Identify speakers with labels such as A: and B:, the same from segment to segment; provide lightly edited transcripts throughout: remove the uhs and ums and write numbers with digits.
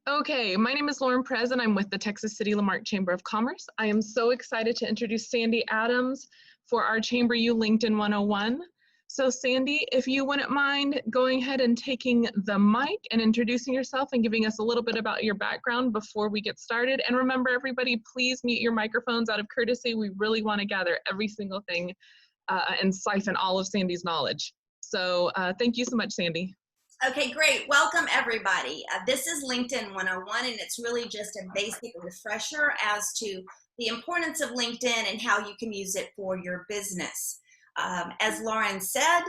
A: Okay, my name is Lauren Prez and I'm with the Texas City La Marque Chamber of Commerce. I am so excited to introduce Sandy Adams for our Chamber U LinkedIn 101. So Sandy, if you wouldn't mind going ahead and taking the mic and introducing yourself and giving us a little bit about your background before we get started. And remember everybody, please mute your microphones out of courtesy. We really want to gather every single thing and siphon all of Sandy's knowledge. So thank you so much, Sandy.
B: Okay, great. Welcome, everybody. This is LinkedIn 101, and it's really just a basic refresher as to the importance of LinkedIn and how you can use it for your business. As Lauren said,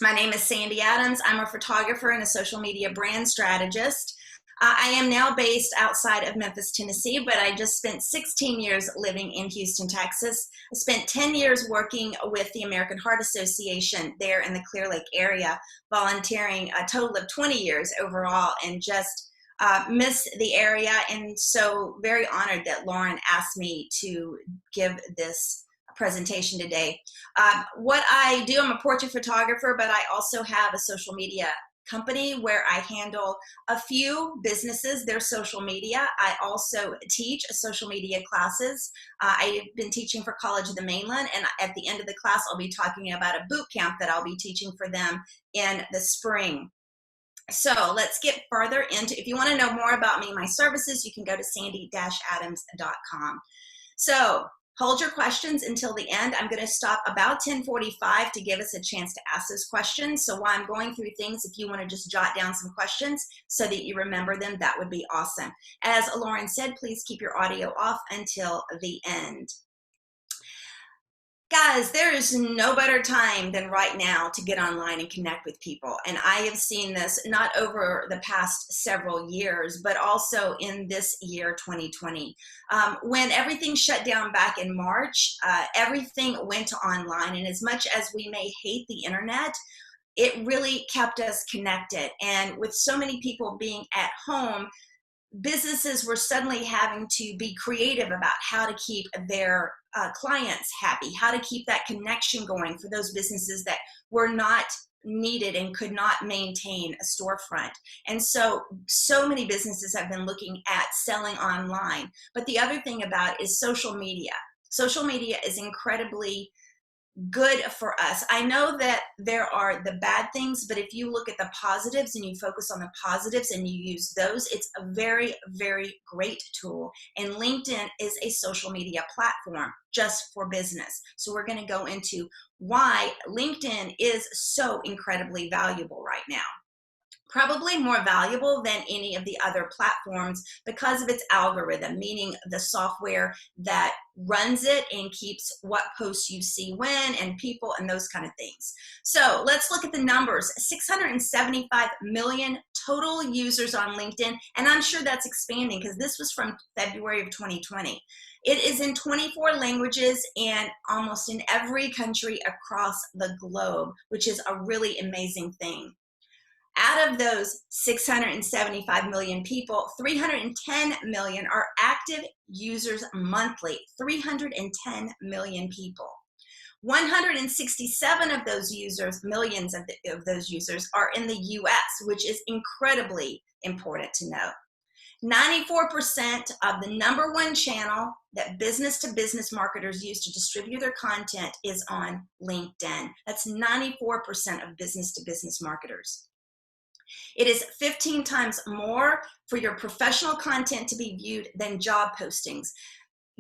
B: my name is Sandy Adams. I'm a photographer and a social media brand strategist. I am now based outside of Memphis, Tennessee, but I just spent 16 years living in Houston, Texas. I spent 10 years working with the American Heart Association there in the Clear Lake area, volunteering a total of 20 years overall, and just miss the area. And so very honored that Lauren asked me to give this presentation today. What I do, I'm a portrait photographer, but I also have a social media company where I handle a few businesses, their social media. I also teach social media classes. I've been teaching for College of the Mainland, and at the end of the class, I'll be talking about a boot camp that I'll be teaching for them in the spring. So let's get further into, if you want to know more about me, my services, you can go to sandy-adams.com. So hold your questions until the end. I'm going to stop about 10:45 to give us a chance to ask those questions. So while I'm going through things, if you want to just jot down some questions so that you remember them, that would be awesome. As Lauren said, please keep your audio off until the end. Guys, there is no better time than right now to get online and connect with people. And I have seen this not over the past several years, but also in this year, 2020. When everything shut down back in March, everything went to online. And as much as we may hate the internet, it really kept us connected. And with so many people being at home, businesses were suddenly having to be creative about how to keep their clients happy, how to keep that connection going for those businesses that were not needed and could not maintain a storefront. And so many businesses have been looking at selling online. But the other thing about it is social media. Social media is incredibly good for us. I know that there are the bad things, but if you look at the positives and you focus on the positives and you use those, it's a very, very great tool. And LinkedIn is a social media platform just for business. So we're going to go into why LinkedIn is so incredibly valuable right now. Probably more valuable than any of the other platforms because of its algorithm, meaning the software that runs it and keeps what posts you see when and people and those kind of things. So let's look at the numbers. 675 million total users on LinkedIn, and I'm sure that's expanding because this was from February of 2020. It is in 24 languages and almost in every country across the globe, which is a really amazing thing. Out of those 675 million people, 310 million are active users monthly. 310 million people. 167 of those users, millions of those users, are in the US, which is incredibly important to note. 94% of the #1 channel that business-to-business marketers use to distribute their content is on LinkedIn. That's 94% of business-to-business marketers. It is 15 times more for your professional content to be viewed than job postings.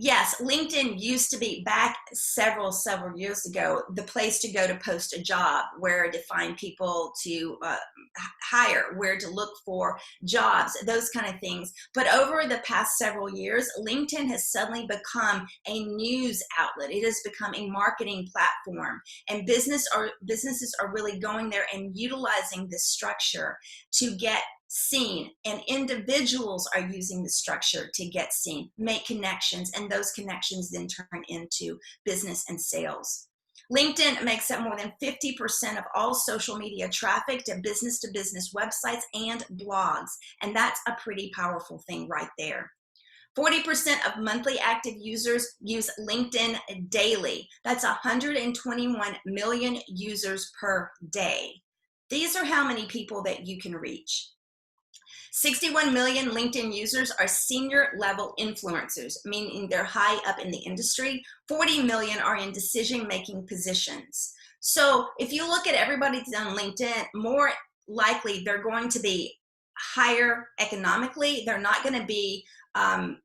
B: Yes, LinkedIn used to be, back several years ago, the place to go to post a job, where to find people to hire, where to look for jobs, those kind of things. But over the past several years, LinkedIn has suddenly become a news outlet. It has become a marketing platform, and businesses are really going there and utilizing this structure to get seen, and individuals are using the structure to get seen, make connections, and those connections then turn into business and sales. LinkedIn makes up more than 50% of all social media traffic to business websites and blogs, and that's a pretty powerful thing right there. 40% of monthly active users use LinkedIn daily. That's 121 million users per day. These are how many people that you can reach. 61 million LinkedIn users are senior level influencers, meaning they're high up in the industry. 40 million are in decision-making positions. So if you look at everybody that's on LinkedIn, more likely they're going to be higher economically. They're not going to be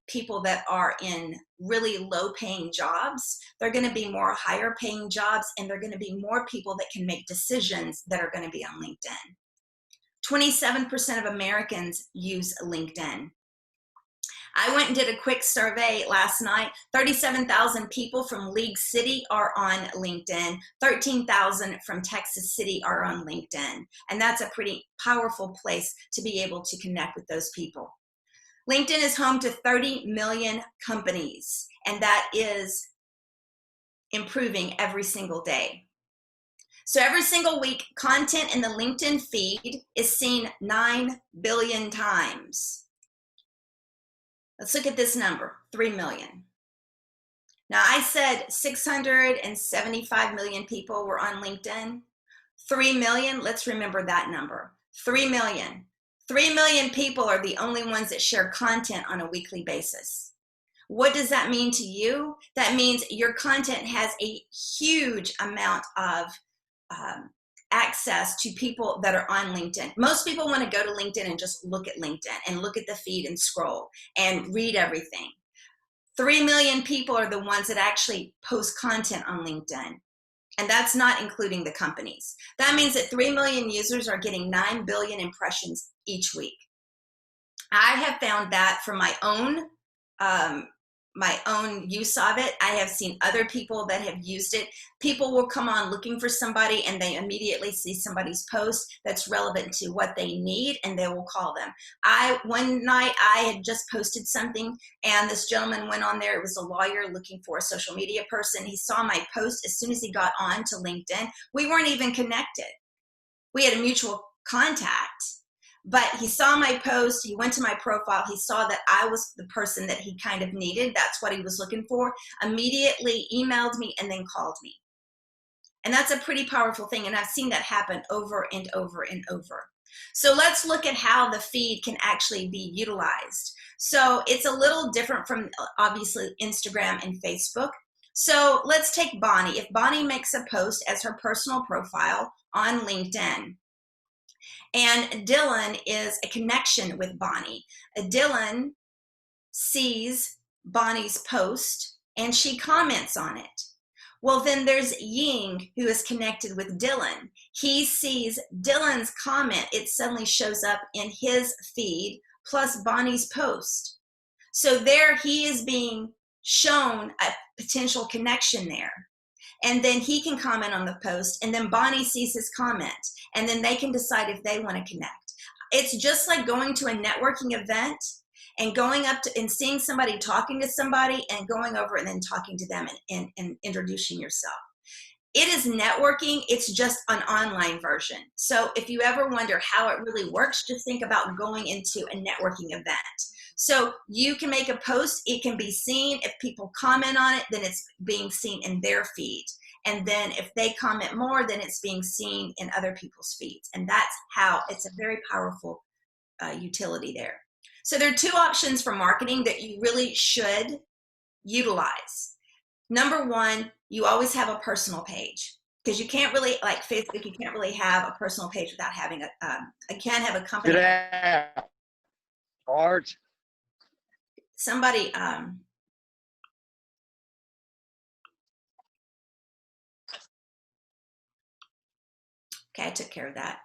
B: people that are in really low paying jobs. They're going to be more higher paying jobs, and they're going to be more people that can make decisions that are going to be on LinkedIn. 27% of Americans use LinkedIn. I went and did a quick survey last night. 37,000 people from League City are on LinkedIn. 13,000 from Texas City are on LinkedIn. And that's a pretty powerful place to be able to connect with those people. LinkedIn is home to 30 million companies, and that is improving every single day. So every single week, content in the LinkedIn feed is seen 9 billion times. Let's look at this number, 3 million. Now I said 675 million people were on LinkedIn. 3 million, let's remember that number, 3 million. 3 million people are the only ones that share content on a weekly basis. What does that mean to you? That means your content has a huge amount of access to people that are on LinkedIn. Most people want to go to LinkedIn and just look at LinkedIn and look at the feed and scroll and read everything. 3 million people are the ones that actually post content on LinkedIn. And that's not including the companies. That means that 3 million users are getting 9 billion impressions each week. I have found that for my own use of it. I have seen other people that have used it. People will come on looking for somebody, and they immediately see somebody's post that's relevant to what they need, and they will call them. One night I had just posted something, and this gentleman went on there. It was a lawyer looking for a social media person. He saw my post as soon as he got on to LinkedIn. We weren't even connected. We had a mutual contact. But he saw my post, he went to my profile, he saw that I was the person that he kind of needed. That's what he was looking for. Immediately emailed me and then called me. And that's a pretty powerful thing. And I've seen that happen over and over and over. So let's look at how the feed can actually be utilized. So it's a little different from obviously Instagram and Facebook. So let's take Bonnie. If Bonnie makes a post as her personal profile on LinkedIn, and Dylan is a connection with Bonnie. Dylan sees Bonnie's post and she comments on it. Well, then there's Ying, who is connected with Dylan. He sees Dylan's comment. It suddenly shows up in his feed plus Bonnie's post. So there he is being shown a potential connection there. And then he can comment on the post, and then Bonnie sees his comment, and then they can decide if they want to connect. It's just like going to a networking event and going up to and seeing somebody talking to somebody and going over and then talking to them and introducing yourself. It is networking. It's just an online version. So if you ever wonder how it really works, just think about going into a networking event. So you can make a post, it can be seen. If people comment on it, then it's being seen in their feed. And then if they comment more, then it's being seen in other people's feeds. And that's how it's a very powerful utility there. So there are two options for marketing that you really should utilize. Number one, you always have a personal page, because you can't really, like Facebook, you can't really have a personal page without having I can't have a company.
C: Art.
B: Somebody, okay, I took care of that.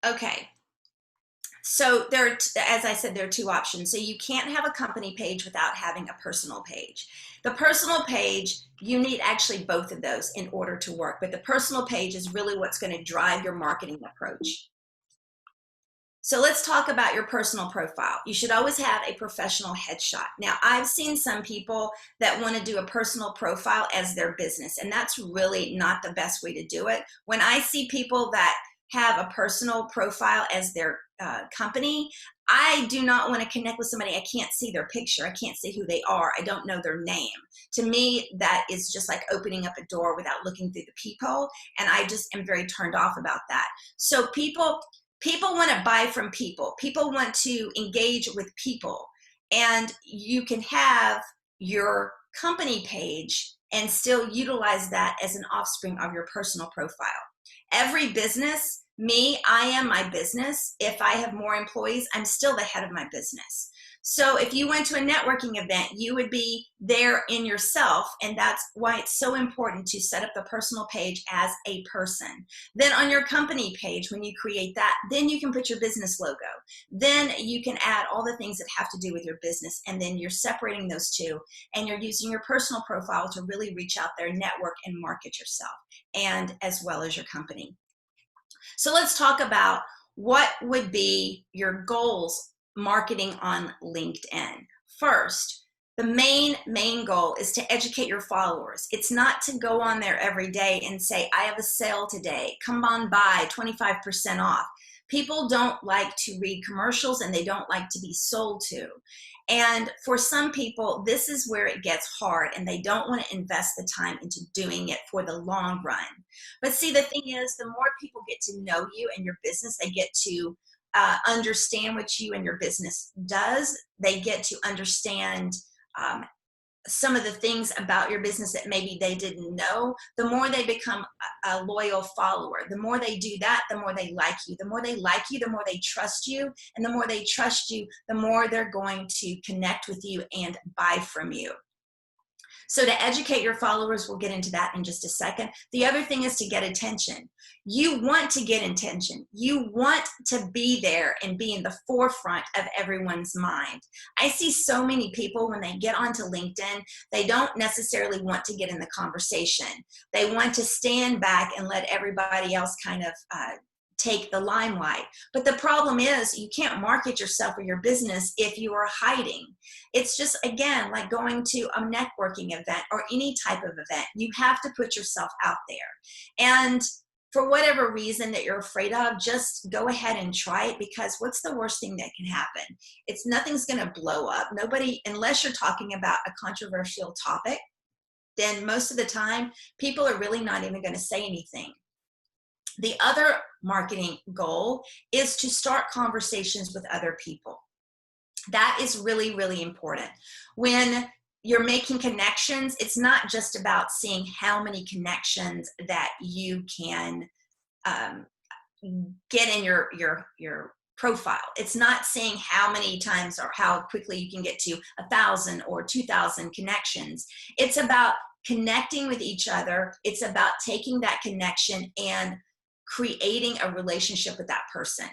B: Okay. So there are, as I said, there are two options. So you can't have a company page without having a personal page. The personal page, you need actually both of those in order to work. But the personal page is really what's going to drive your marketing approach. So let's talk about your personal profile. You should always have a professional headshot. Now, I've seen some people that want to do a personal profile as their business, and that's really not the best way to do it. When I see people that have a personal profile as their company, I do not want to connect with somebody I can't see their picture. I can't see who they are. I don't know their name. To me, that is just like opening up a door without looking through the peephole. And I just am very turned off about that. So people want to buy from people. People want to engage with people. And you can have your company page and still utilize that as an offspring of your personal profile. Every business, I am my business. If I have more employees, I'm still the head of my business. So if you went to a networking event, you would be there in yourself. And that's why it's so important to set up the personal page as a person. Then on your company page, when you create that, then you can put your business logo. Then you can add all the things that have to do with your business. And then you're separating those two. And you're using your personal profile to really reach out there, network, and market yourself, and as well as your company. So let's talk about what would be your goals marketing on LinkedIn. First, the main goal is to educate your followers. It's not to go on there every day and say, I have a sale today, come on by, 25% off. People don't like to read commercials and they don't like to be sold to. And for some people, this is where it gets hard and they don't want to invest the time into doing it for the long run. But see, the thing is, the more people get to know you and your business, they get to understand what you and your business does. They get to understand some of the things about your business that maybe they didn't know. The more they become a loyal follower, the more they do that, the more they like you. The more they like you, the more they trust you. And the more they trust you, the more they're going to connect with you and buy from you. So to educate your followers, we'll get into that in just a second. The other thing is to get attention. You want to get attention. You want to be there and be in the forefront of everyone's mind. I see so many people when they get onto LinkedIn, they don't necessarily want to get in the conversation. They want to stand back and let everybody else kind of take the limelight. But the problem is you can't market yourself or your business if you are hiding. It's just, again, like going to a networking event or any type of event. You have to put yourself out there. And for whatever reason that you're afraid of, just go ahead and try it, because what's the worst thing that can happen? Nothing's going to blow up. Nobody, unless you're talking about a controversial topic, then most of the time people are really not even going to say anything. The other marketing goal is to start conversations with other people. That is really, really important. When you're making connections, it's not just about seeing how many connections that you can get in your profile. It's not seeing how many times or how quickly you can get to 1,000 or 2,000 connections. It's about connecting with each other. It's about taking that connection and creating a relationship with that person.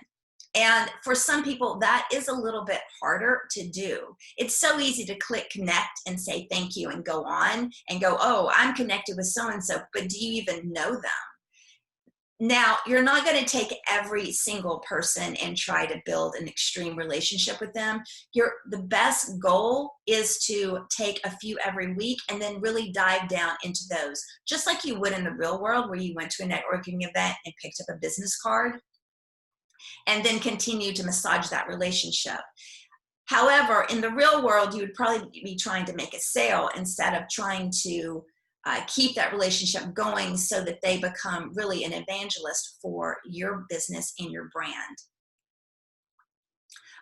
B: And for some people, that is a little bit harder to do. It's so easy to click connect and say thank you and go on and go, oh, I'm connected with so-and-so, but do you even know them? Now, you're not going to take every single person and try to build an extreme relationship with them. The best goal is to take a few every week and then really dive down into those, just like you would in the real world, where you went to a networking event and picked up a business card and then continue to massage that relationship. However, in the real world, you would probably be trying to make a sale instead of trying to keep that relationship going so that they become really an evangelist for your business and your brand.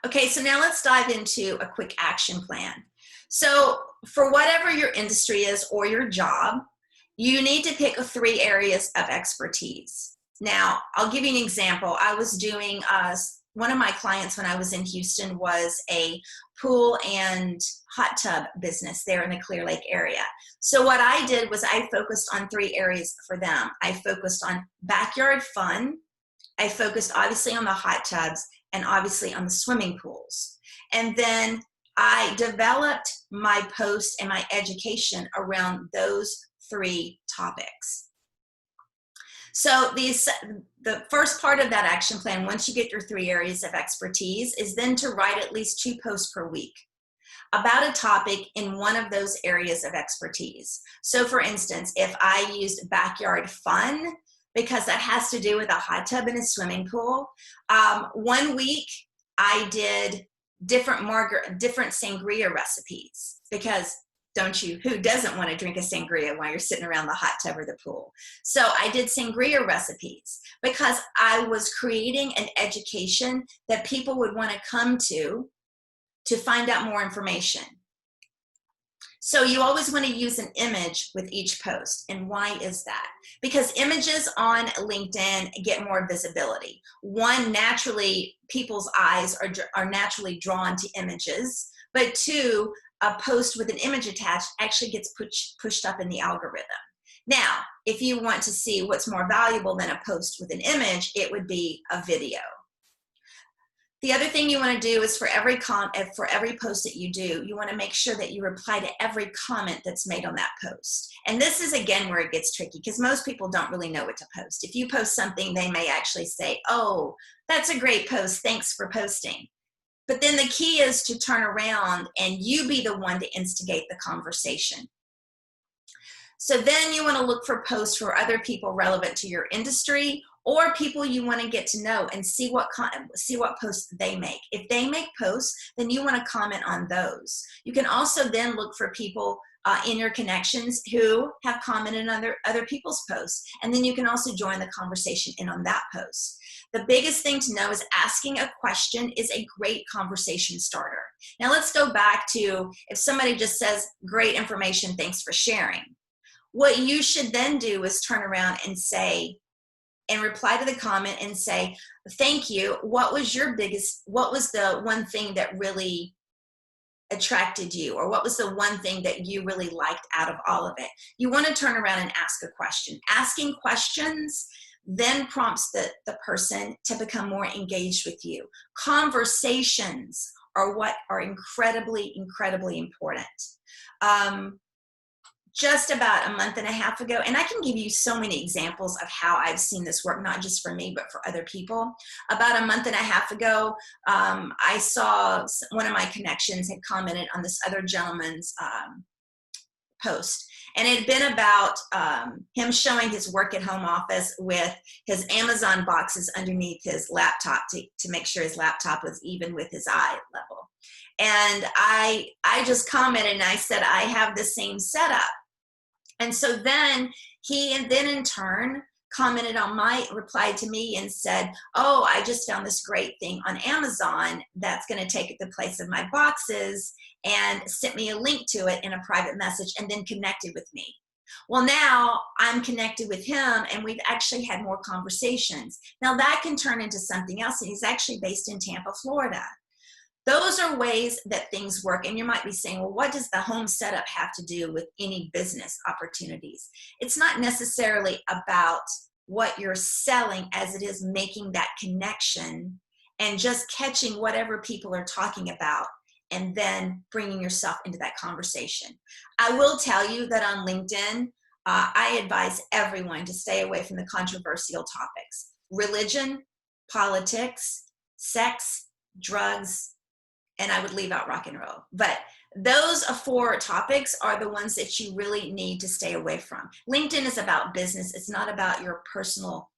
B: Okay, so now let's dive into a quick action plan. So for whatever your industry is or your job, you need to pick 3 areas of expertise. Now, I'll give you an example. I was doing one of my clients when I was in Houston was a pool and hot tub business there in the Clear Lake area. So what I did was I focused on 3 areas for them. I focused on backyard fun. I focused obviously on the hot tubs and obviously on the swimming pools. And then I developed my post and my education around those 3 topics. So the first part of that action plan, once you get your 3 areas of expertise, is then to write at least 2 posts per week about a topic in one of those areas of expertise. So for instance, if I used backyard fun, because that has to do with a hot tub and a swimming pool, one week I did different sangria recipes, because who doesn't want to drink a sangria while you're sitting around the hot tub or the pool? So I did sangria recipes because I was creating an education that people would want to come to find out more information. So you always want to use an image with each post. And why is that? Because images on LinkedIn get more visibility. One, naturally, people's eyes are naturally drawn to images. But two, a post with an image attached actually gets pushed up in the algorithm. Now, if you want to see what's more valuable than a post with an image, it would be a video. The other thing you want to do is for every post that you do, you want to make sure that you reply to every comment that's made on that post. And this is, again, where it gets tricky, because most people don't really know what to post. If you post something, they may actually say, oh, that's a great post, thanks for posting. But then the key is to turn around and you be the one to instigate the conversation. So then you want to look for posts for other people relevant to your industry, or people you want to get to know, and see what posts they make. If they make posts, then you want to comment on those. You can also then look for people in your connections who have commented on other people's posts, and then you can also join the conversation in on that post. The biggest thing to know is asking a question is a great conversation starter. Now let's go back to, if somebody just says, great information, thanks for sharing. What you should then do is turn around and say, and reply to the comment and say, thank you. What was the one thing that really attracted you? Or what was the one thing that you really liked out of all of it? You want to turn around and ask a question. Asking questions then prompts the person to become more engaged with you. Conversations are what are incredibly, incredibly important. Just about a month and a half ago, and I can give you so many examples of how I've seen this work, not just for me, but for other people. About a month and a half ago, I saw one of my connections had commented on this other gentleman's post. And it had been about him showing his work at home office with his Amazon boxes underneath his laptop to make sure his laptop was even with his eye level. And I just commented and I said, I have the same setup. And so then he in turn commented on replied to me and said, oh, I just found this great thing on Amazon that's going to take the place of my boxes, and sent me a link to it in a private message, and then connected with me. Well, now I'm connected with him and we've actually had more conversations. Now that can turn into something else, and he's actually based in Tampa, Florida. Those are ways that things work. And you might be saying, well, what does the home setup have to do with any business opportunities? It's not necessarily about what you're selling as it is making that connection and just catching whatever people are talking about and then bringing yourself into that conversation. I will tell you that on LinkedIn, I advise everyone to stay away from the controversial topics: religion, politics, sex, drugs, and I would leave out rock and roll. But those 4 topics are the ones that you really need to stay away from. LinkedIn is about business. It's not about your personal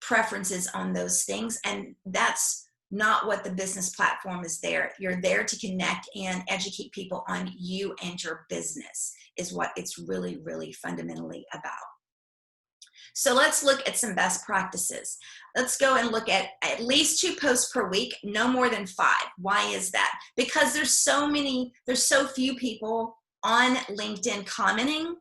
B: preferences on those things. And that's not what the business platform is there. You're there to connect and educate people on you and your business is what it's really, really fundamentally about. So let's look at some best practices. Let's go and look at least 2 posts per week, no more than 5. Why is that? Because there's so few people on LinkedIn commenting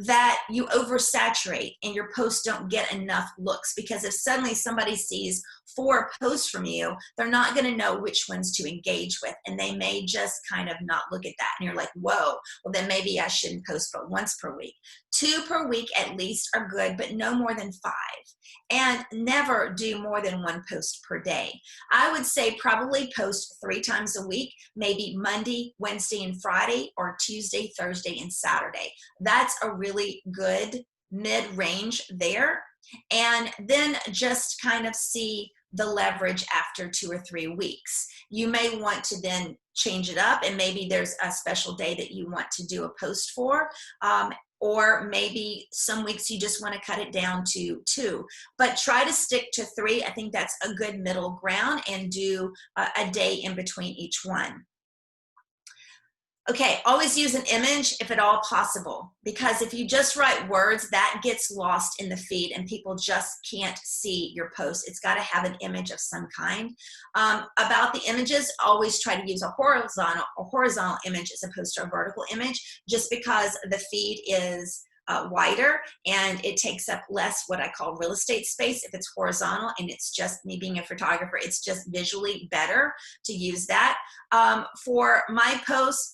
B: that you oversaturate and your posts don't get enough looks. Because if suddenly somebody sees 4 posts from you, they're not going to know which ones to engage with, and they may just kind of not look at that. And you're like, whoa, well then maybe I shouldn't post but once per week. 2 per week at least are good, but no more than 5. And never do more than 1 post per day. I would say probably post 3 times a week, maybe Monday, Wednesday, and Friday, or Tuesday, Thursday, and Saturday. That's a really good mid-range there. And then just kind of see the leverage after 2 or 3 weeks. You may want to then change it up, and maybe there's a special day that you want to do a post for, or maybe some weeks you just want to cut it down to 2, but try to stick to 3. I think that's a good middle ground, and do a day in between each one. Okay, always use an image if at all possible, because if you just write words, that gets lost in the feed and people just can't see your post. It's got to have an image of some kind. About the images, always try to use a horizontal image as opposed to a vertical image, just because the feed is wider and it takes up less what I call real estate space if it's horizontal, and it's just me being a photographer, it's just visually better to use that. For my posts,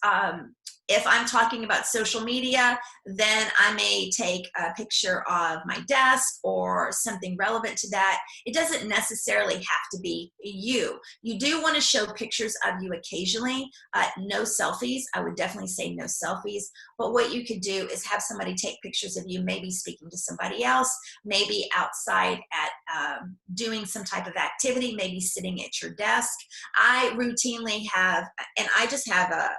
B: if I'm talking about social media, then I may take a picture of my desk or something relevant to that. It doesn't necessarily have to be you. You do want to show pictures of you occasionally. No selfies. I would definitely say no selfies. But what you could do is have somebody take pictures of you, maybe speaking to somebody else, maybe outside at doing some type of activity, maybe sitting at your desk. I routinely have, and I just have a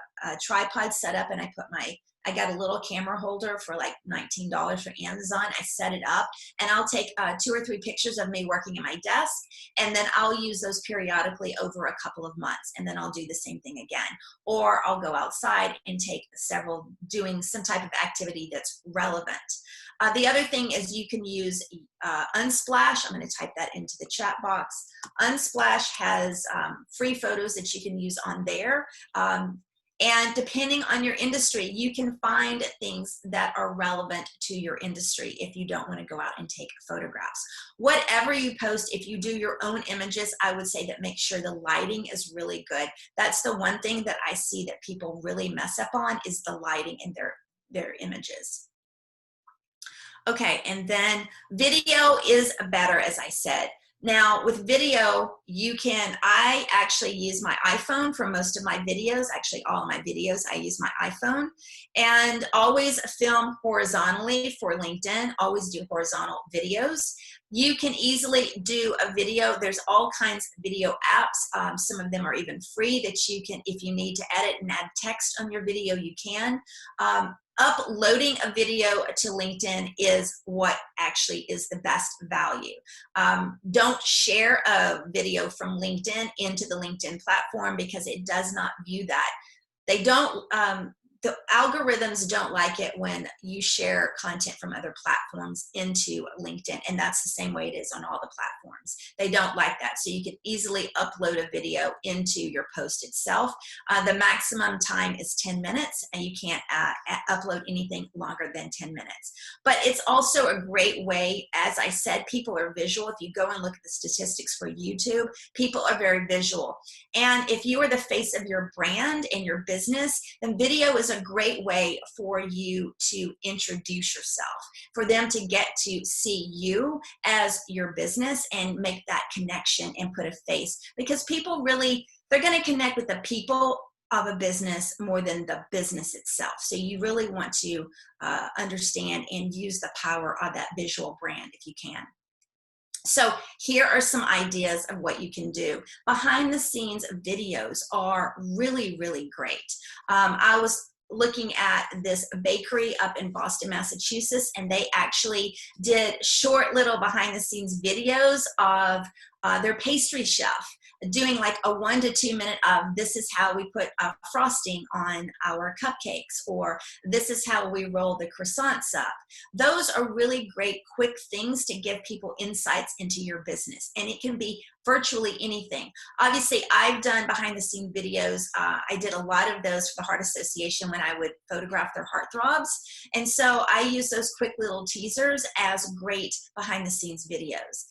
B: tripod set up, and I got a little camera holder for like $19 for Amazon. I set it up, and I'll take 2 or 3 pictures of me working at my desk, and then I'll use those periodically over a couple of months, and then I'll do the same thing again. Or I'll go outside and take several doing some type of activity that's relevant. The other thing is you can use Unsplash. I'm going to type that into the chat box. Unsplash has free photos that you can use on there. And depending on your industry, you can find things that are relevant to your industry if you don't want to go out and take photographs. Whatever you post, if you do your own images, I would say that make sure the lighting is really good. That's the one thing that I see that people really mess up on, is the lighting in their images. Okay, and then video is better, as I said. Now with video, I actually use my iPhone for most of my videos. Actually, all of my videos, I use my iPhone. And always film horizontally for LinkedIn. Always do horizontal videos. You can easily do a video. There's all kinds of video apps. Some of them are even free that you can, if you need to edit and add text on your video, you can. Uploading a video to LinkedIn is what actually is the best value. Don't share a video from LinkedIn into the LinkedIn platform, because it does not view that. They don't, the algorithms don't like it when you share content from other platforms into LinkedIn, and that's the same way it is on all the platforms. They don't like that. So you can easily upload a video into your post itself. The maximum time is 10 minutes, and you can't upload anything longer than 10 minutes. But it's also a great way, as I said, people are visual. If you go and look at the statistics for YouTube, people are very visual. And if you are the face of your brand and your business, then video is a great way for you to introduce yourself, for them to get to see you as your business and make that connection and put a face, because people really, they're going to connect with the people of a business more than the business itself. So you really want to understand and use the power of that visual brand if you can. So here are some ideas of what you can do. Behind the scenes videos are really, really great. I was looking at this bakery up in Boston, Massachusetts, and they actually did short little behind the scenes videos of their pastry chef doing like a 1 to 2 minute of, this is how we put frosting on our cupcakes, or this is how we roll the croissants up. Those are really great quick things to give people insights into your business, and it can be virtually anything. Obviously, I've done behind the scene videos. I did a lot of those for the Heart Association when I would photograph their heartthrobs. And so I use those quick little teasers as great behind the scenes videos.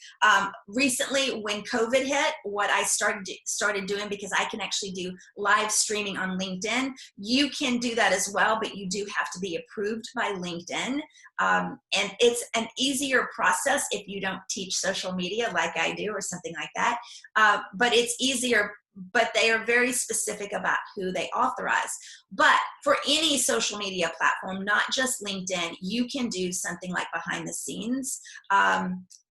B: Recently, when COVID hit, what I started doing, because I can actually do live streaming on LinkedIn, you can do that as well, but you do have to be approved by LinkedIn. And it's an easier process if you don't teach social media like I do or something like that. But it's easier but they are very specific about who they authorize. But for any social media platform, not just LinkedIn, you can do something like behind the scenes.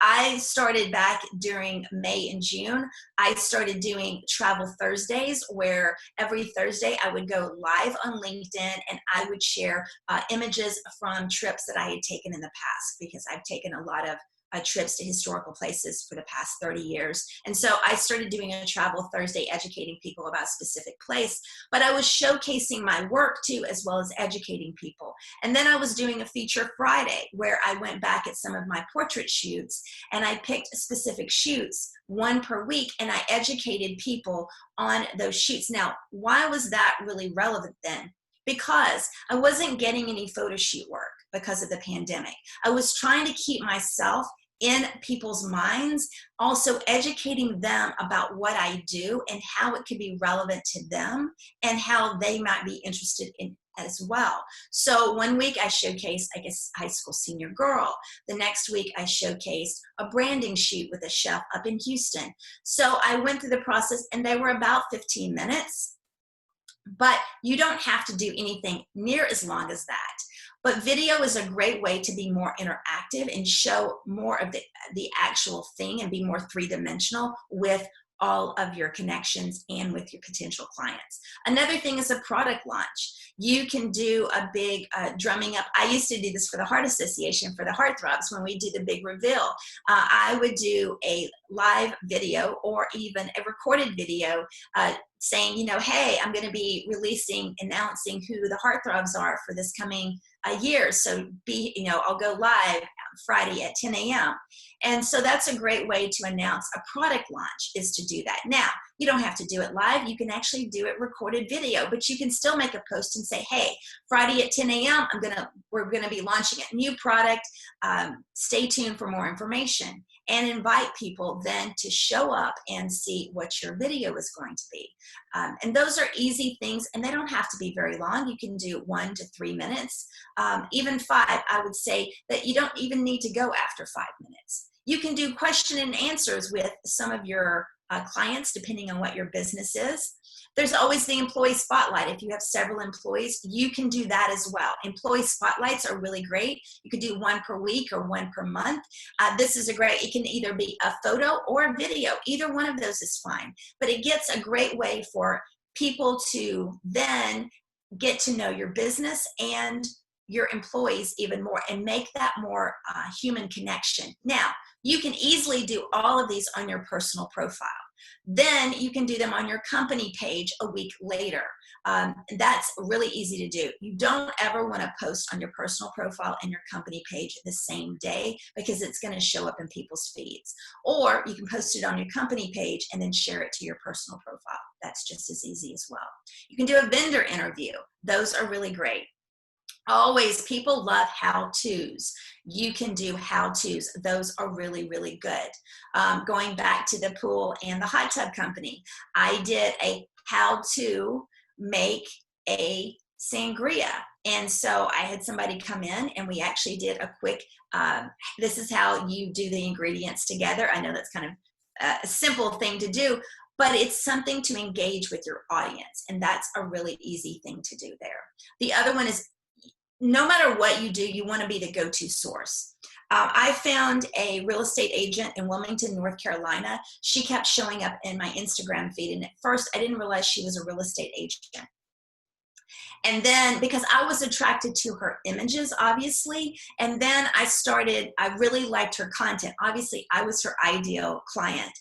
B: I started back during May and June. I started doing Travel Thursdays, where every Thursday I would go live on LinkedIn and I would share images from trips that I had taken in the past, because I've taken a lot of trips to historical places for the past 30 years. And so I started doing a Travel Thursday, educating people about a specific place, but I was showcasing my work too, as well as educating people. And then I was doing a Feature Friday, where I went back at some of my portrait shoots and I picked specific shoots, one per week, and I educated people on those shoots. Now, why was that really relevant then? Because I wasn't getting any photo shoot work because of the pandemic. I was trying to keep myself in people's minds, also educating them about what I do and how it could be relevant to them and how they might be interested in as well. So one week I showcased, I guess, high school senior girl. The next week I showcased a branding shoot with a chef up in Houston. So I went through the process and they were about 15 minutes, but you don't have to do anything near as long as that. But video is a great way to be more interactive and show more of the actual thing and be more three-dimensional with all of your connections and with your potential clients. Another thing is a product launch. You can do a big drumming up. I used to do this for the Heart Association, for the Heartthrobs, when we do the big reveal. I would do a live video or even a recorded video saying, you know, hey, I'm going to be announcing who the Heartthrobs are for this coming year. So I'll go live Friday at 10 a.m. And so that's a great way to announce a product launch, is to do that. Now, you don't have to do it live. You can actually do it recorded video, but you can still make a post and say, hey, Friday at 10 a.m., we're going to be launching a new product. Stay tuned for more information, and invite people then to show up and see what your video is going to be. And those are easy things, and they don't have to be very long. You can do 1 to 3 minutes, even 5. I would say that you don't even need to go after 5 minutes. You can do question and answers with some of your clients, depending on what your business is. There's always the employee spotlight. If you have several employees, you can do that as well. Employee spotlights are really great. You could do 1 per week or 1 per month. This is it can either be a photo or a video. Either one of those is fine. But it gets a great way for people to then get to know your business and your employees even more, and make that more human connection. Now, you can easily do all of these on your personal profile. Then you can do them on your company page a week later. That's really easy to do. You don't ever want to post on your personal profile and your company page the same day, because it's going to show up in people's feeds. Or you can post it on your company page and then share it to your personal profile. That's just as easy as well. You can do a vendor interview. Those are really great. Always, people love how-tos. You can do how-tos. Those are really, really good. Going back to the pool and the hot tub company, I did a how to make a sangria. And so I had somebody come in and we actually did a quick, this is how you do the ingredients together. I know that's kind of a simple thing to do, but it's something to engage with your audience. And that's a really easy thing to do there. The other one is, no matter what you do, you want to be the go-to source. I found a real estate agent in Wilmington, North Carolina. She kept showing up in my Instagram feed. And at first, I didn't realize she was a real estate agent. And then, because I was attracted to her images, obviously, and then I really liked her content. Obviously, I was her ideal client.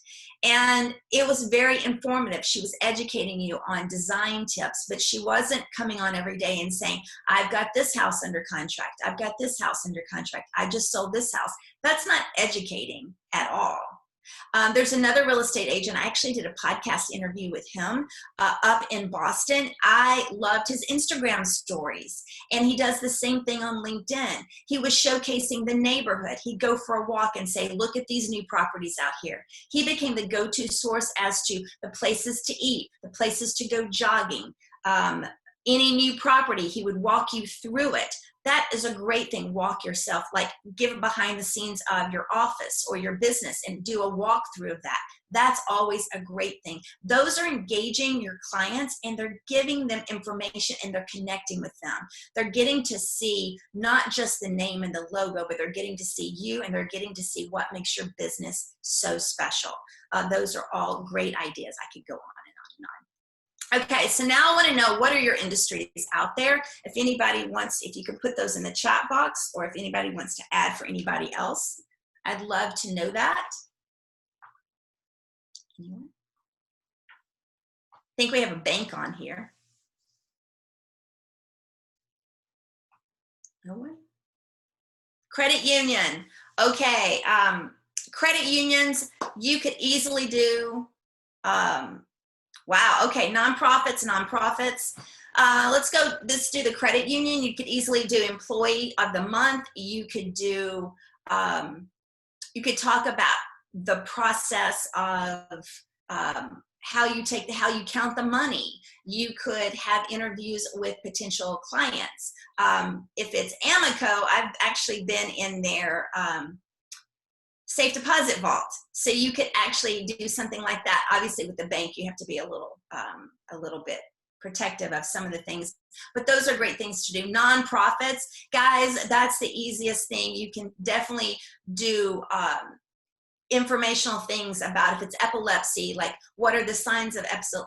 B: And it was very informative. She was educating you on design tips, but she wasn't coming on every day and saying, I've got this house under contract. I've got this house under contract. I just sold this house. That's not educating at all. There's another real estate agent. I actually did a podcast interview with him up in Boston. I loved his Instagram stories, and he does the same thing on LinkedIn. He was showcasing the neighborhood. He'd go for a walk and say, look at these new properties out here. He became the go-to source as to the places to eat, the places to go jogging, any new property. He would walk you through it. that is a great thing. Walk yourself, like give behind the scenes of your office or your business and do a walkthrough of that. That's always a great thing. Those are engaging your clients, and they're giving them information, and they're connecting with them. They're getting to see not just the name and the logo, but they're getting to see you, and they're getting to see what makes your business so special. Those are all great ideas. I could go on and on and on. Okay, so now I want to know, what are your industries out there? If anybody wants, if you could put those in the chat box, or if anybody wants to add for anybody else, I'd love to know that. Anyone? I think we have a bank on here. No one? Credit union. Okay, credit unions, you could easily do, wow, okay, nonprofits. Let's do the credit union. You could easily do employee of the month. You could do, you could talk about the process of how you count the money. You could have interviews with potential clients. If it's Amoco, I've actually been in their safe deposit vault. So you could actually do something like that. Obviously with the bank, you have to be a little bit protective of some of the things, but those are great things to do. Nonprofits, guys, that's the easiest thing. You can definitely do informational things about, if it's epilepsy, like what are the signs of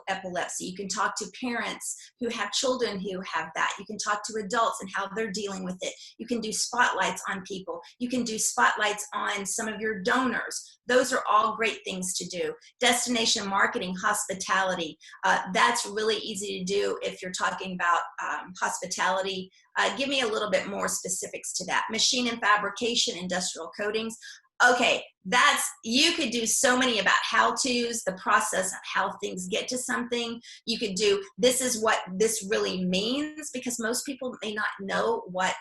B: epilepsy. You can talk to parents who have children who have that. You can talk to adults and how they're dealing with it. You can do spotlights on people. You can do spotlights on some of your donors. Those are all great things to do. Destination marketing, hospitality, that's really easy to do if you're talking about hospitality. Give me a little bit more specifics to that. Machine and fabrication, industrial coatings. Okay, you could do so many about how-tos, the process of how things get to something. You could do, this is what this really means, because most people may not know what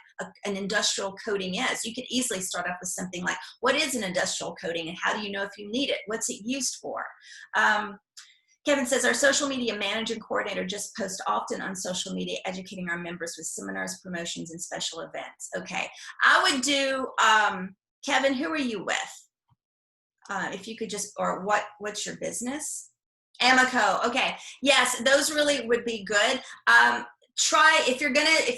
B: an industrial coating is. You could easily start off with something like, what is an industrial coating and how do you know if you need it? What's it used for? Kevin says, our social media manager and coordinator just post often on social media, educating our members with seminars, promotions, and special events. Okay, I would do, Kevin, who are you with? If you could just, or what's your business? Amoco. Okay. Yes, those really would be good. Try, if you're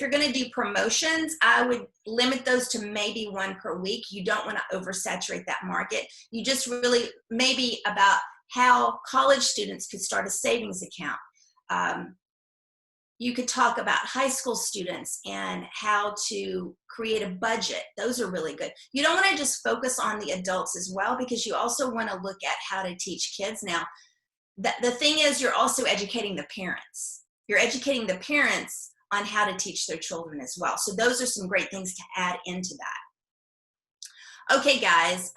B: gonna do promotions, I would limit those to maybe one per week. You don't want to oversaturate that market. You just really, maybe about how college students could start a savings account. You could talk about high school students and how to create a budget. Those are really good. You don't want to just focus on the adults as well, because you also want to look at how to teach kids. Now, the thing is, you're also educating the parents. You're educating the parents on how to teach their children as well. So those are some great things to add into that. Okay, guys.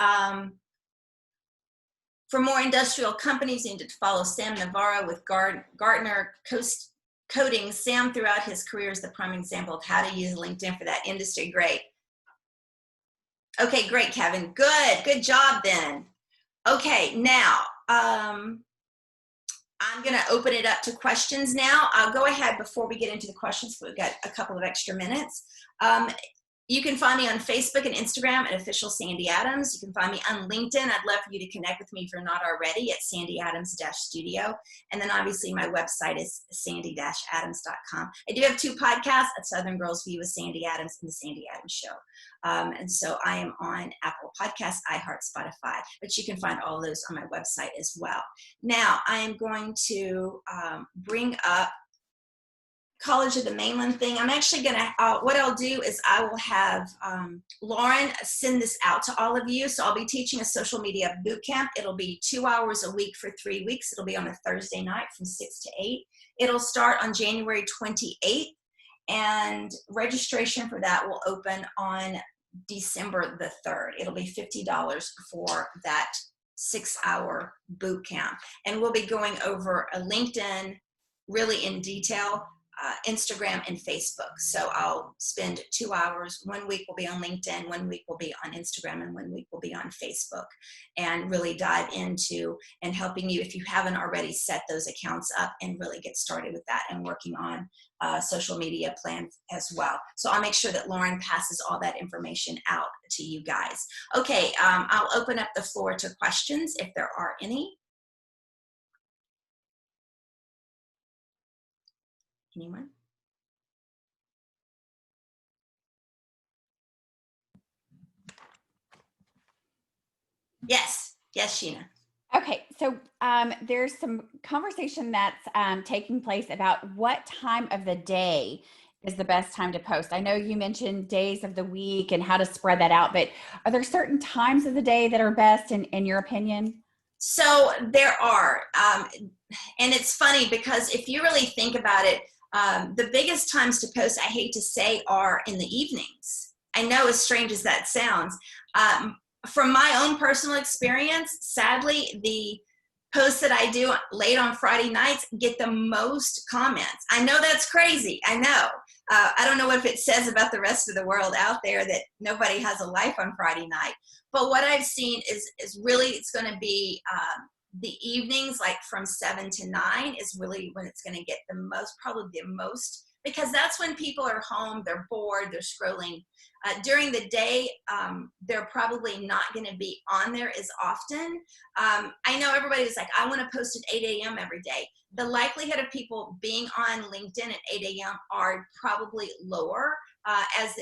B: For more industrial companies, you need to follow Sam Navarro with Gartner Coding. Sam, throughout his career, is the prime example of how to use LinkedIn for that industry. Great. Okay, great, Kevin. Good job then. Okay, now I'm going to open it up to questions now. I'll go ahead before we get into the questions, we've got a couple of extra minutes. You can find me on Facebook and Instagram at Official Sandy Adams. You can find me on LinkedIn. I'd love for you to connect with me if you're not already at Sandy Adams-Studio. And then obviously my website is sandy-adams.com. I do have 2 podcasts, at Southern Girls View with Sandy Adams and the Sandy Adams Show. And so I am on Apple Podcasts, iHeart, Spotify, but you can find all of those on my website as well. Now I am going to bring up College of the Mainland thing. I'm actually going to, what I'll do is I will have Lauren send this out to all of you. So I'll be teaching a social media boot camp. It'll be 2 hours a week for 3 weeks. It'll be on a Thursday night from 6 to 8. It'll start on January 28th, and registration for that will open on December the 3rd. It'll be $50 for that 6-hour boot camp. And we'll be going over a LinkedIn really in detail. Instagram and Facebook. So I'll spend 2 hours. 1 week will be on LinkedIn, 1 week will be on Instagram, and 1 week will be on Facebook, and really dive into and helping you if you haven't already set those accounts up and really get started with that and working on social media plan as well. So I'll make sure that Lauren passes all that information out to you guys. Okay, I'll open up the floor to questions if there are any. Anyone? Yes, Sheena.
C: Okay, so there's some conversation that's taking place about what time of the day is the best time to post. I know you mentioned days of the week and how to spread that out, but are there certain times of the day that are best in your opinion?
B: So there are, and it's funny because if you really think about it, the biggest times to post, I hate to say, are in the evenings. I know, as strange as that sounds. From my own personal experience, sadly, the posts that I do late on Friday nights get the most comments. I know that's crazy. I know. I don't know if it says about the rest of the world out there that nobody has a life on Friday night. But what I've seen is really, it's going to be the evenings, like from 7 to 9 is really when it's going to get the most, probably the most, because that's when people are home, they're bored, they're scrolling. During the day, they're probably not going to be on there as often. I know everybody's like, I want to post at 8 a.m. every day. The likelihood of people being on LinkedIn at 8 a.m. are probably lower, as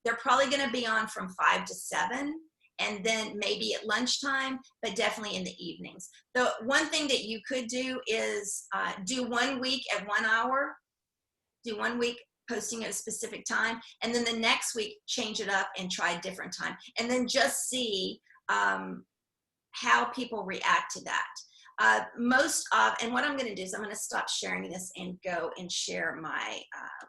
B: they're probably going to be on from 5 to 7. And then maybe at lunchtime, but definitely in the evenings. The one thing that you could do is do 1 week at 1 hour, do 1 week posting at a specific time, and then the next week change it up and try a different time. And then just see how people react to that. And what I'm gonna do is I'm gonna stop sharing this and go and share my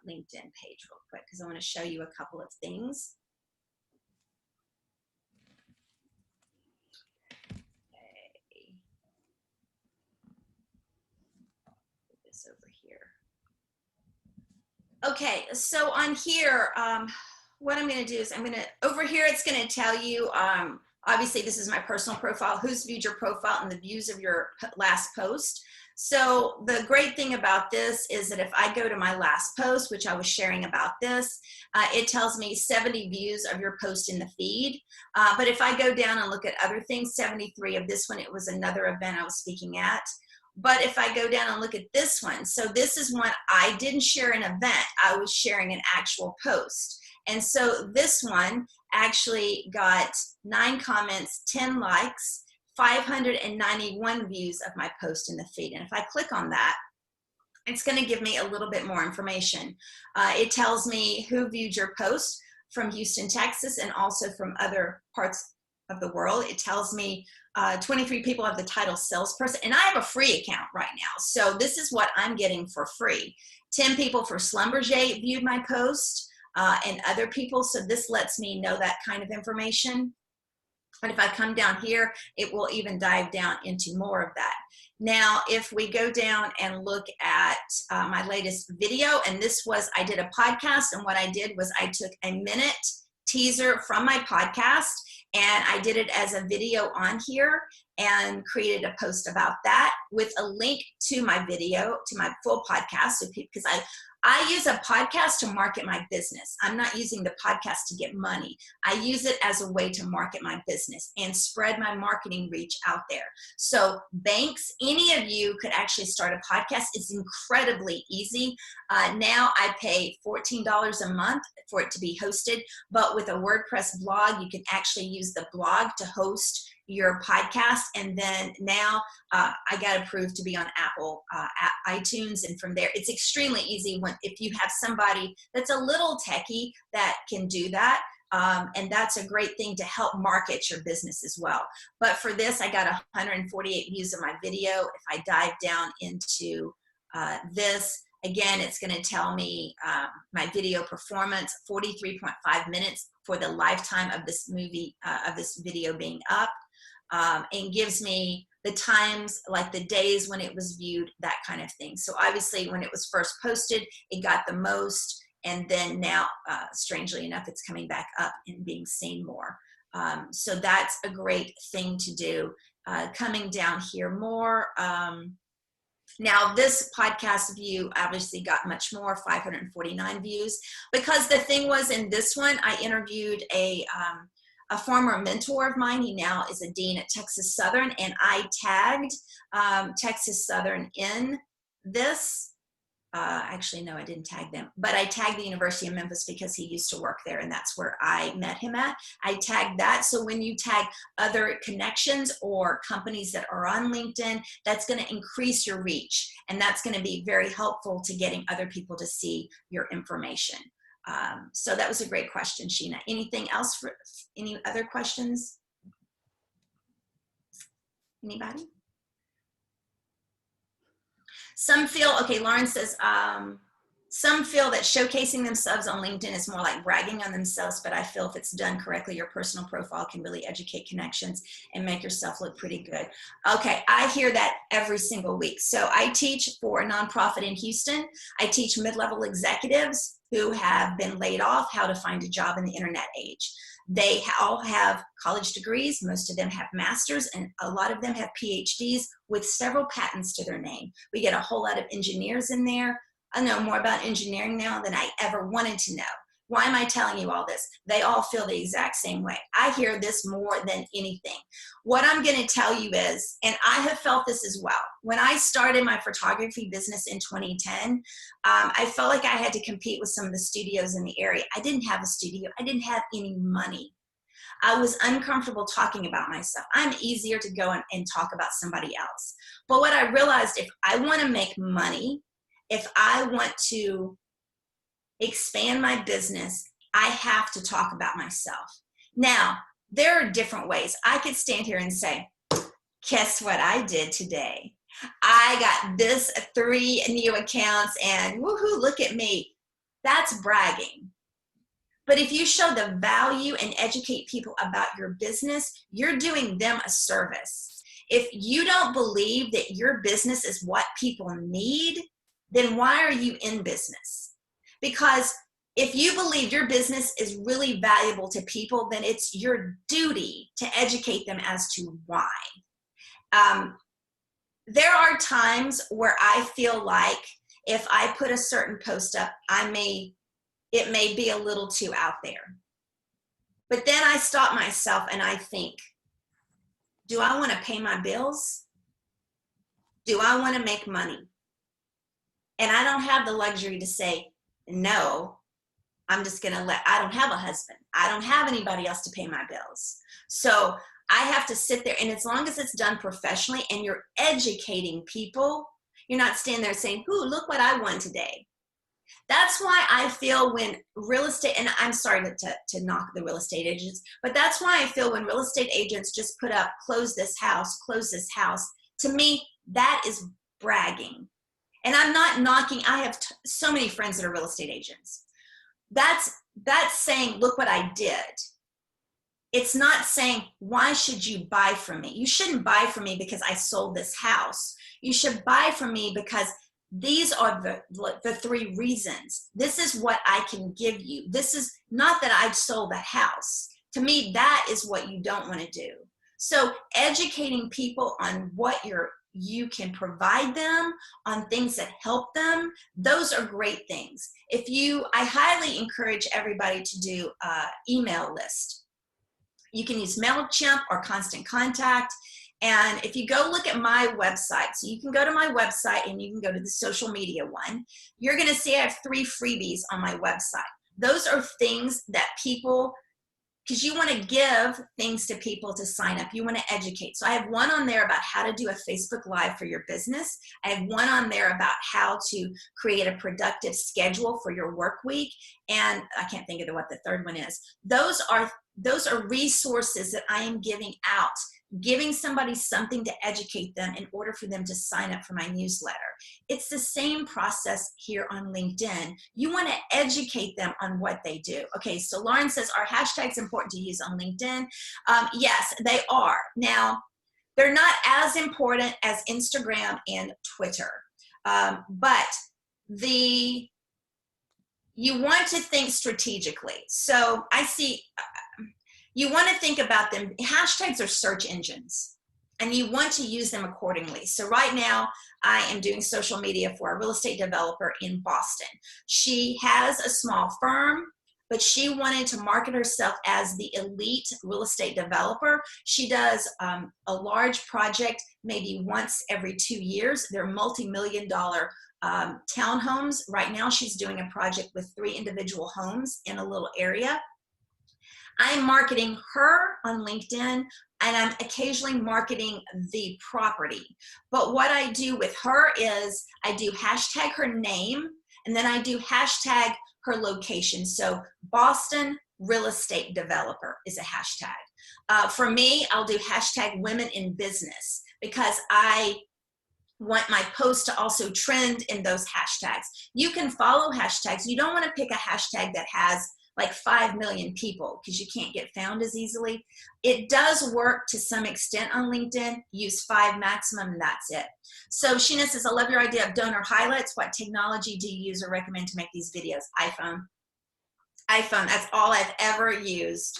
B: LinkedIn page real quick, because I wanna show you a couple of things. Over here. Okay, so on here, what I'm going to do is over here, it's going to tell you, obviously this is my personal profile, who's viewed your profile and the views of your last post. So the great thing about this is that if I go to my last post, which I was sharing about this, it tells me 70 views of your post in the feed. But if I go down and look at other things, 73 of this one, it was another event I was speaking at. But if I go down and look at this one, so this is one I didn't share an event, I was sharing an actual post. And so this one actually got 9 comments, 10 likes, 591 views of my post in the feed. And if I click on that, it's going to give me a little bit more information. It tells me who viewed your post from Houston, Texas, and also from other parts of the world. It tells me 23 people have the title salesperson, and I have a free account right now. So this is what I'm getting for free. 10 people for Schlumberger viewed my post, and other people. So this lets me know that kind of information. And if I come down here, it will even dive down into more of that. Now, if we go down and look at my latest video, and this was, I did a podcast, and what I did was I took a minute teaser from my podcast, and I did it as a video on here and created a post about that with a link to my video, to my full podcast. So because I use a podcast to market my business. I'm not using the podcast to get money. I use it as a way to market my business and spread my marketing reach out there. So banks, any of you could actually start a podcast. It's incredibly easy. Now I pay $14 a month for it to be hosted, but with a WordPress blog, you can actually use the blog to host your podcast. And then now I got approved to be on Apple iTunes, and from there it's extremely easy if you have somebody that's a little techie that can do that. And that's a great thing to help market your business as well. But for this, I got 148 views of my video. If I dive down into this, again, it's going to tell me my video performance, 43.5 minutes for the lifetime of this movie, of this video being up. And gives me the times, like the days when it was viewed, that kind of thing. So obviously when it was first posted, it got the most, and then now, strangely enough, it's coming back up and being seen more. So that's a great thing to do. Coming down here more. Now this podcast view obviously got much more, 549 views, because the thing was, in this one, I interviewed a former mentor of mine. He now is a dean at Texas Southern, and I tagged Texas Southern in this. Actually, no, I didn't tag them, but I tagged the University of Memphis because he used to work there, and that's where I met him at. I tagged that. So when you tag other connections or companies that are on LinkedIn, that's going to increase your reach, and that's going to be very helpful to getting other people to see your information. So that was a great question, Sheena. Anything else? For any other questions? Anybody? Some feel, okay, Lauren says, some feel that showcasing themselves on LinkedIn is more like bragging on themselves, but I feel if it's done correctly, your personal profile can really educate connections and make yourself look pretty good. Okay, I hear that every single week. So I teach for a nonprofit in Houston. I teach mid-level executives who have been laid off how to find a job in the internet age. They all have college degrees. Most of them have masters, and a lot of them have PhDs with several patents to their name. We get a whole lot of engineers in there. I know more about engineering now than I ever wanted to know. Why am I telling you all this? They all feel the exact same way. I hear this more than anything. What I'm going to tell you is, and I have felt this as well, when I started my photography business in 2010, I felt like I had to compete with some of the studios in the area. I didn't have a studio. I didn't have any money. I was uncomfortable talking about myself. I'm easier to go and talk about somebody else. But what I realized, if I want to make money, if I want to expand my business, I have to talk about myself. Now, there are different ways. I could stand here and say, guess what I did today? I got this 3 new accounts and woohoo, look at me. That's bragging. But if you show the value and educate people about your business, you're doing them a service. If you don't believe that your business is what people need, then why are you in business? Because if you believe your business is really valuable to people, then it's your duty to educate them as to why. There are times where I feel like if I put a certain post up, it may be a little too out there. But then I stop myself and I think, do I want to pay my bills? Do I want to make money? And I don't have the luxury to say, no, I'm just going to I don't have a husband. I don't have anybody else to pay my bills. So I have to sit there, and as long as it's done professionally and you're educating people, you're not standing there saying, ooh, look what I won today. That's why I feel when real estate, and I'm sorry to knock the real estate agents, but that's why I feel when real estate agents just put up, close this house, to me, that is bragging. And I'm not knocking, I have so many friends that are real estate agents. That's saying, look what I did. It's not saying, why should you buy from me? You shouldn't buy from me because I sold this house. You should buy from me because these are the 3 reasons. This is what I can give you. This is not that I sold the house. To me, that is what you don't want to do. So educating people on what you can provide them, on things that help them, those are great things. I highly encourage everybody to do an email list. You can use MailChimp or Constant Contact. And if you go look at my website, so you can go to my website and you can go to the social media one, you're going to see I have 3 freebies on my website. Those are things that people, because you want to give things to people to sign up. You want to educate. So I have one on there about how to do a Facebook Live for your business. I have one on there about how to create a productive schedule for your work week. And I can't think of what the third one is. Those are resources that I am giving out, giving somebody something to educate them in order for them to sign up for my newsletter. It's the same process here on LinkedIn. You want to educate them on what they do. Okay, so Lauren says, are hashtags important to use on LinkedIn? Yes, they are. Now, They're not as important as Instagram and Twitter. But you want to think strategically. So I see, you want to think about them. Hashtags are search engines, and you want to use them accordingly. So right now, I am doing social media for a real estate developer in Boston. She has a small firm, but she wanted to market herself as the elite real estate developer. She does a large project maybe once every 2 years. They're multi-million-dollar townhomes. Right now, she's doing a project with 3 individual homes in a little area. I'm marketing her on LinkedIn, and I'm occasionally marketing the property. But what I do with her is I do hashtag her name, and then I do hashtag her location. So Boston real estate developer is a hashtag. For me, I'll do hashtag women in business, because I want my posts to also trend in those hashtags. You can follow hashtags. You don't want to pick a hashtag that has like 5 million people, because you can't get found as easily. It does work to some extent on LinkedIn. Use 5 maximum, and that's it. So Sheena says, I love your idea of donor highlights. What technology do you use or recommend to make these videos? iPhone. iPhone, that's all I've ever used.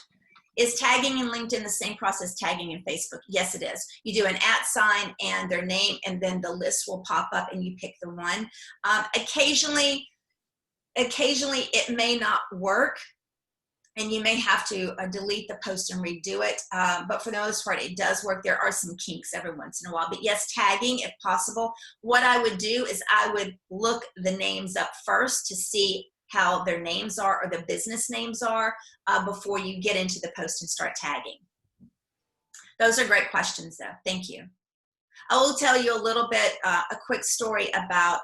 B: Is tagging in LinkedIn the same process tagging in Facebook? Yes, it is. You do an @ and their name, and then the list will pop up and you pick the one. Occasionally it may not work, and you may have to delete the post and redo it. But for the most part, it does work. There are some kinks every once in a while. But yes, tagging if possible. What I would do is I would look the names up first to see how their names are, or the business names are, before you get into the post and start tagging. Those are great questions, though. Thank you. I will tell you a little bit, a quick story about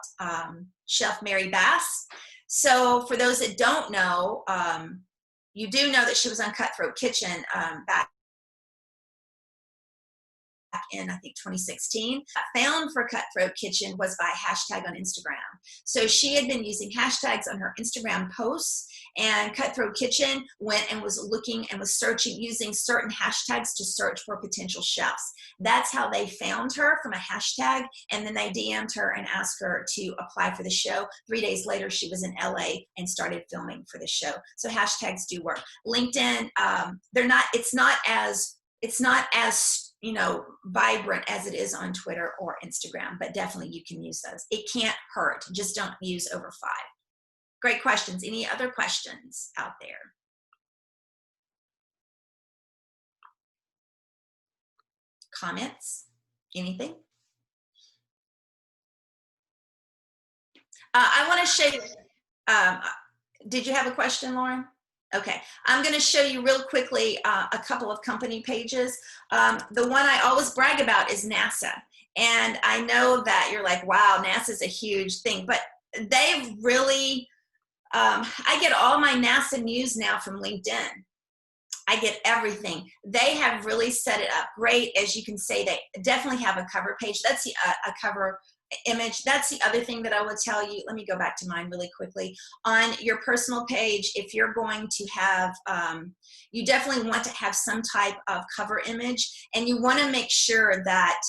B: Chef Mary Bass. So for those that don't know, you do know that she was on Cutthroat Kitchen back in, I think, 2016. Found for Cutthroat Kitchen was by hashtag on Instagram. So she had been using hashtags on her Instagram posts, and Cutthroat Kitchen went and was looking and was searching, using certain hashtags to search for potential chefs. That's how they found her, from a hashtag, and then they DM'd her and asked her to apply for the show. 3 days later, she was in LA and started filming for the show. So hashtags do work. LinkedIn, it's not as you know, vibrant as it is on Twitter or Instagram, but definitely you can use those. It can't hurt. Just don't use over 5. Great questions. Any other questions out there? Comments? Anything? I want to show you, did you have a question, Lauren? Okay, I'm going to show you real quickly a couple of company pages. The one I always brag about is NASA. And I know that you're like, wow, NASA's a huge thing, but they've really, I get all my NASA news now from LinkedIn. I get everything. They have really set it up great. As you can say, they definitely have a cover page. That's the, a cover image. That's the other thing that I will tell you. Let me go back to mine really quickly. On your personal page, if you're going to have, you definitely want to have some type of cover image, and you want to make sure that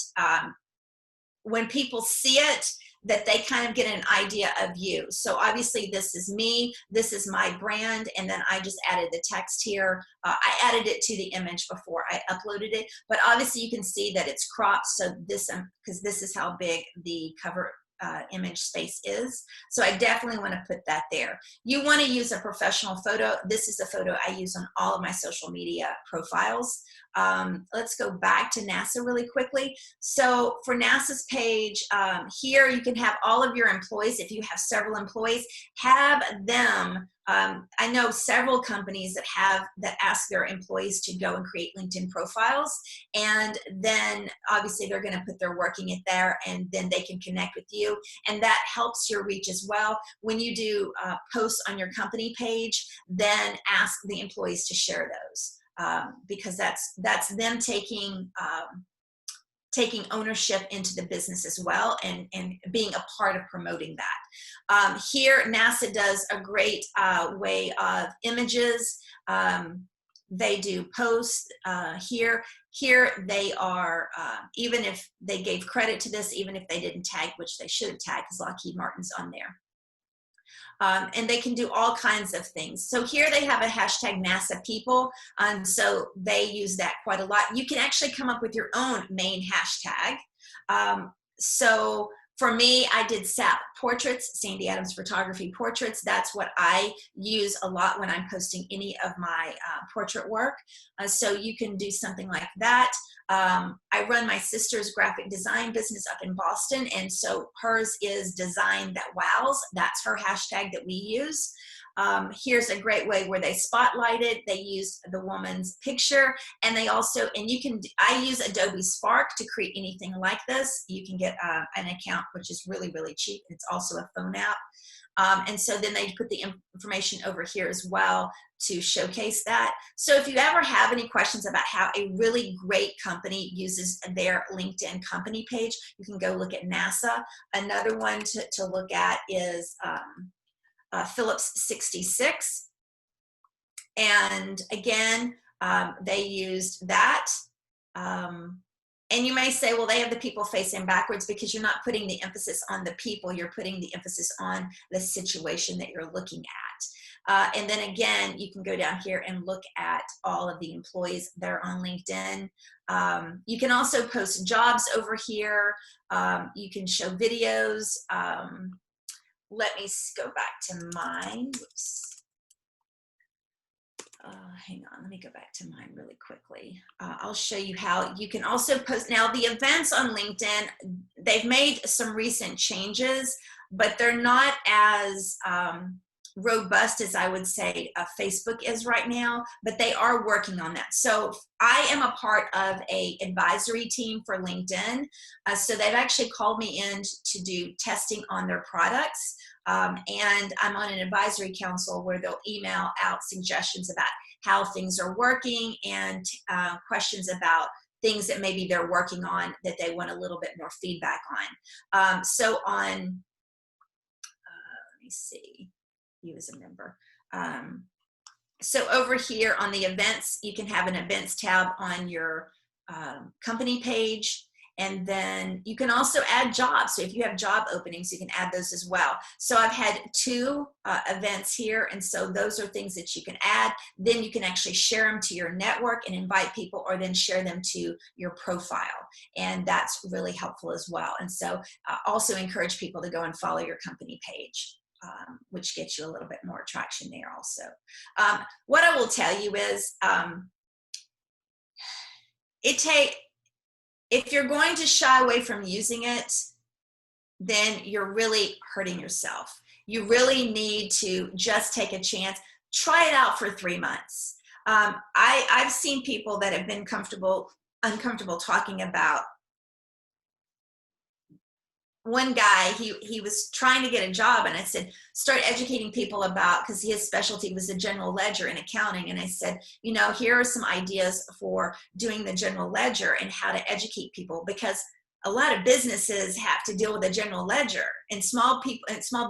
B: when people see it, that they kind of get an idea of you. So obviously this is me, this is my brand, and then I just added the text here. I added it to the image before I uploaded it, but obviously you can see that it's cropped, so this, because this is how big the cover image space is. So I definitely want to put that there. You want to use a professional photo. This is a photo I use on all of my social media profiles. Let's go back to NASA really quickly. So for NASA's page, here you can have all of your employees. If you have several employees, have them, I know several companies that ask their employees to go and create LinkedIn profiles, and then obviously they're going to put their working it there, and then they can connect with you, and that helps your reach as well. When you do posts on your company page, then ask the employees to share those. Because that's them taking ownership into the business as well, and being a part of promoting that. Here, NASA does a great way of images. They do posts here. Here they are, even if they gave credit to this, even if they didn't tag, which they should have tagged because Lockheed Martin's on there. And they can do all kinds of things. So here they have a hashtag NASA people, and so they use that quite a lot. You can actually come up with your own main hashtag. So for me, I did SAP portraits, Sandy Adams Photography portraits. That's what I use a lot when I'm posting any of my portrait work. So you can do something like that. I run my sister's graphic design business up in Boston, and so hers is Design That Wows. That's her hashtag that we use. Here's a great way where they spotlighted. They used the woman's picture, and they also, and you can, I use Adobe Spark to create anything like this. You can get an account, which is really, really cheap. It's also a phone app. And so then they put the information over here as well to showcase that. So if you ever have any questions about how a really great company uses their LinkedIn company page, you can go look at NASA. Another one to look at is Phillips 66. And again, they used that. And you may say, well, they have the people facing backwards, because you're not putting the emphasis on the people, you're putting the emphasis on the situation that you're looking at. And then again, you can go down here and look at all of the employees that are on LinkedIn. You can also post jobs over here. You can show videos. Let me go back to mine. Whoops. Hang on, let me go back to mine really quickly. I'll show you how you can also post. Now, the events on LinkedIn, they've made some recent changes, but they're not as robust as I would say Facebook is right now, but they are working on that. So I am a part of a advisory team for LinkedIn. So they've actually called me in to do testing on their products. And I'm on an advisory council where they'll email out suggestions about how things are working and questions about things that maybe they're working on that they want a little bit more feedback on. So on, let me see, you as a member. So over here on the events, you can have an events tab on your company page. And then you can also add jobs. So if you have job openings, you can add those as well. So I've had 2 events here. And so those are things that you can add. Then you can actually share them to your network and invite people, or then share them to your profile. And that's really helpful as well. And so also encourage people to go and follow your company page, which gets you a little bit more traction there also. What I will tell you is if you're going to shy away from using it, then you're really hurting yourself. You really need to just take a chance. Try it out for 3 months. I've seen people that have been uncomfortable talking about. One guy, he was trying to get a job, and I said, start educating people about, because his specialty was the general ledger and accounting. And I said, you know, here are some ideas for doing the general ledger and how to educate people, because a lot of businesses have to deal with the general ledger, and small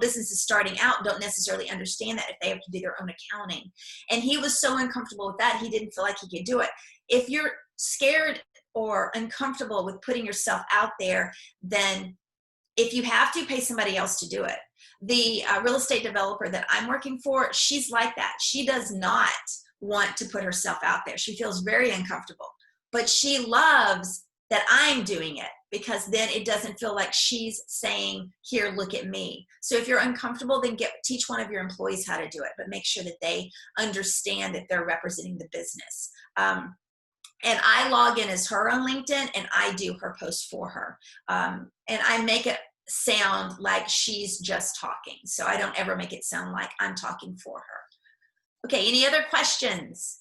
B: businesses starting out don't necessarily understand that if they have to do their own accounting. And he was so uncomfortable with that, he didn't feel like he could do it. If you're scared or uncomfortable with putting yourself out there, then if you have to, pay somebody else to do it. The real estate developer that I'm working for, she's like that. She does not want to put herself out there. She feels very uncomfortable, but she loves that I'm doing it, because then it doesn't feel like she's saying, here, look at me. So if you're uncomfortable, then teach one of your employees how to do it, but make sure that they understand that they're representing the business. And I log in as her on LinkedIn, and I do her post for her. And I make it sound like she's just talking. So I don't ever make it sound like I'm talking for her. Okay, any other questions?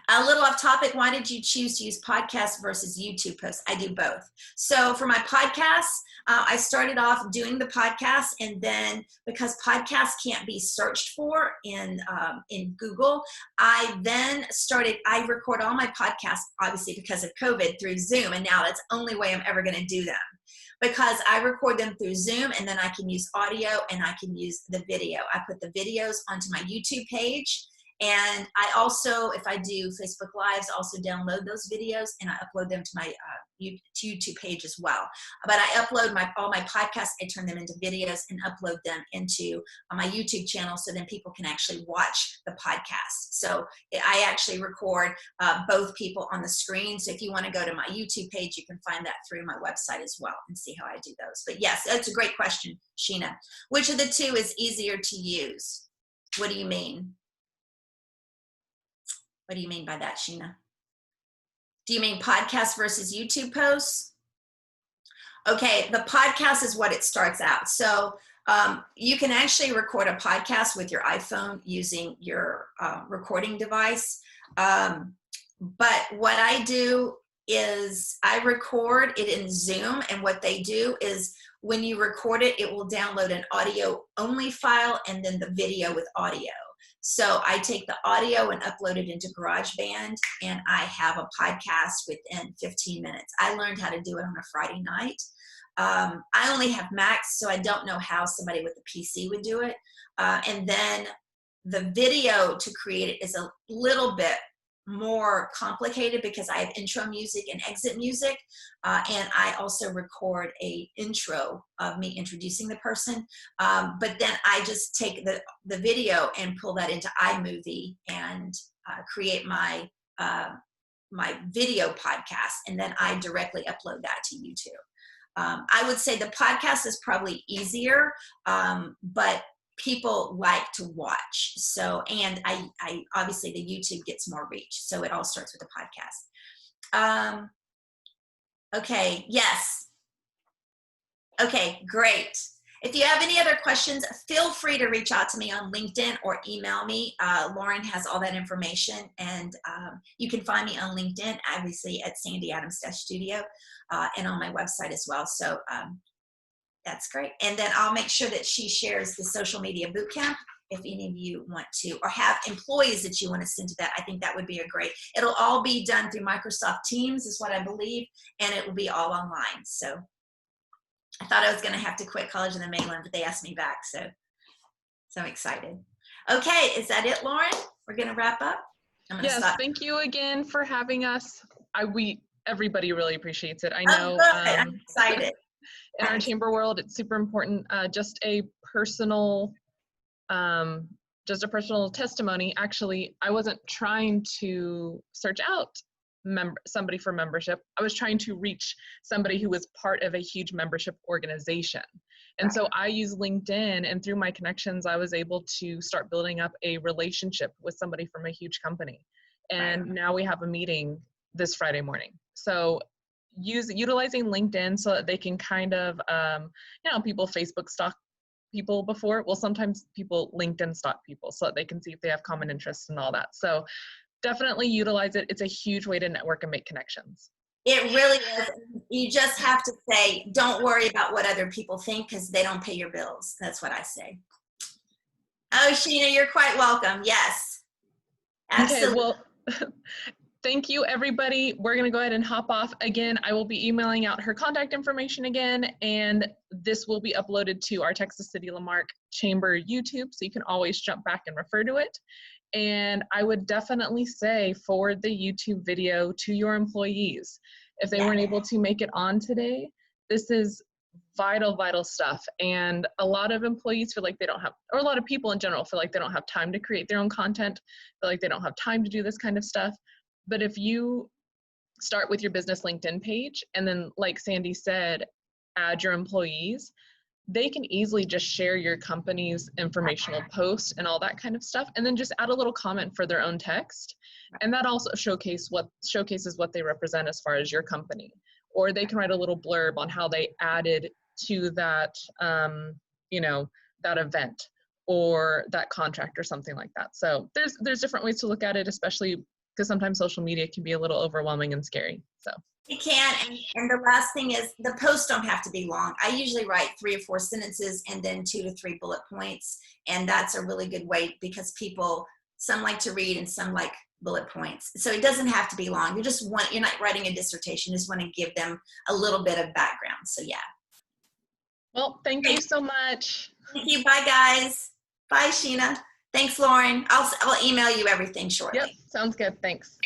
B: A little off topic, why did you choose to use podcasts versus YouTube posts? I do both. So for my podcasts, I started off doing the podcast, and then because podcasts can't be searched for in Google, I record all my podcasts, obviously because of COVID, through Zoom, and now that's the only way I'm ever going to do them, because I record them through Zoom, and then I can use audio and I can use the video. I put the videos onto my YouTube page, And I also, if I do Facebook Lives, also download those videos and I upload them to my YouTube page as well. But I upload all my podcasts, I turn them into videos and upload them into my YouTube channel so then people can actually watch the podcast. So I actually record both people on the screen. So if you want to go to my YouTube page, you can find that through my website as well and see how I do those. But yes, that's a great question, Sheena. Which of the two is easier to use? What do you mean? What do you mean by that, Sheena? Do you mean podcast versus YouTube posts? Okay, the podcast is what it starts out. So you can actually record a podcast with your iPhone using your recording device. But what I do is I record it in Zoom, and what they do is when you record it, it will download an audio only file and then the video with audio. So I take the audio and upload it into GarageBand, and I have a podcast within 15 minutes. I learned how to do it on a Friday night. I only have Macs, so I don't know how somebody with a PC would do it. And then the video to create it is a little bit more complicated because I have intro music and exit music, and I also record a intro of me introducing the person, but then I just take the video and pull that into iMovie and create my my video podcast, and then I directly upload that to YouTube. I would say the podcast is probably easier, but people like to watch. So, and I obviously the YouTube gets more reach. So it all starts with the podcast. Okay. Yes. Okay, great. If you have any other questions, feel free to reach out to me on LinkedIn or email me. Lauren has all that information, and you can find me on LinkedIn, obviously at Sandy Adams Studio, and on my website as well. So that's great. And then I'll make sure that she shares the social media bootcamp if any of you want to, or have employees that you want to send to that. I think that would be a great, it'll all be done through Microsoft Teams is what I believe, and it will be all online. So I thought I was going to have to quit college in the mainland, but they asked me back. So I'm excited. Okay. Is that it, Lauren? We're going to wrap up.
A: Yes. Stop. Thank you again for having us. Everybody really appreciates it. I know.
B: I'm excited.
A: In our chamber world, it's super important. Just a personal testimony. Actually, I wasn't trying to search out somebody for membership. I was trying to reach somebody who was part of a huge membership organization. And so I use LinkedIn, and through my connections, I was able to start building up a relationship with somebody from a huge company. And now we have a meeting this Friday morning. So utilizing LinkedIn so that they can kind of, people Facebook stalk people before. Well, sometimes people LinkedIn stalk people so that they can see if they have common interests and all that. So definitely utilize it. It's a huge way to network and make connections.
B: It really is. You just have to say, don't worry about what other people think because they don't pay your bills. That's what I say. Oh, Sheena, you're quite welcome. Yes. Absolutely.
A: Okay, well, thank you, everybody. We're going to go ahead and hop off. Again, I will be emailing out her contact information again, and this will be uploaded to our Texas City Lamarck Chamber YouTube, so you can always jump back and refer to it. And I would definitely say forward the YouTube video to your employees. If they weren't able to make it on today, this is vital, vital stuff. And a lot of employees feel like they don't have, or a lot of people in general feel like they don't have time to create their own content, feel like they don't have time to do this kind of stuff. But if you start with your business LinkedIn page, and then like Sandy said, add your employees, they can easily just share your company's informational post and all that kind of stuff, and then just add a little comment for their own text. And that also showcases what they represent as far as your company. Or they can write a little blurb on how they added to that, that event or that contract or something like that. So there's different ways to look at it, especially because sometimes social media can be a little overwhelming and scary. So
B: it can, and the last thing is the posts don't have to be long. I usually write 3 or 4 sentences and then 2 to 3 bullet points, and that's a really good way because some like to read and some like bullet points. So it doesn't have to be long. You're not writing a dissertation. You just want to give them a little bit of background. So yeah.
A: Well, thank you so much.
B: Thank you. Bye, guys. Bye, Sheena. Thanks, Lauren. I'll email you everything shortly.
A: Yep, sounds good. Thanks.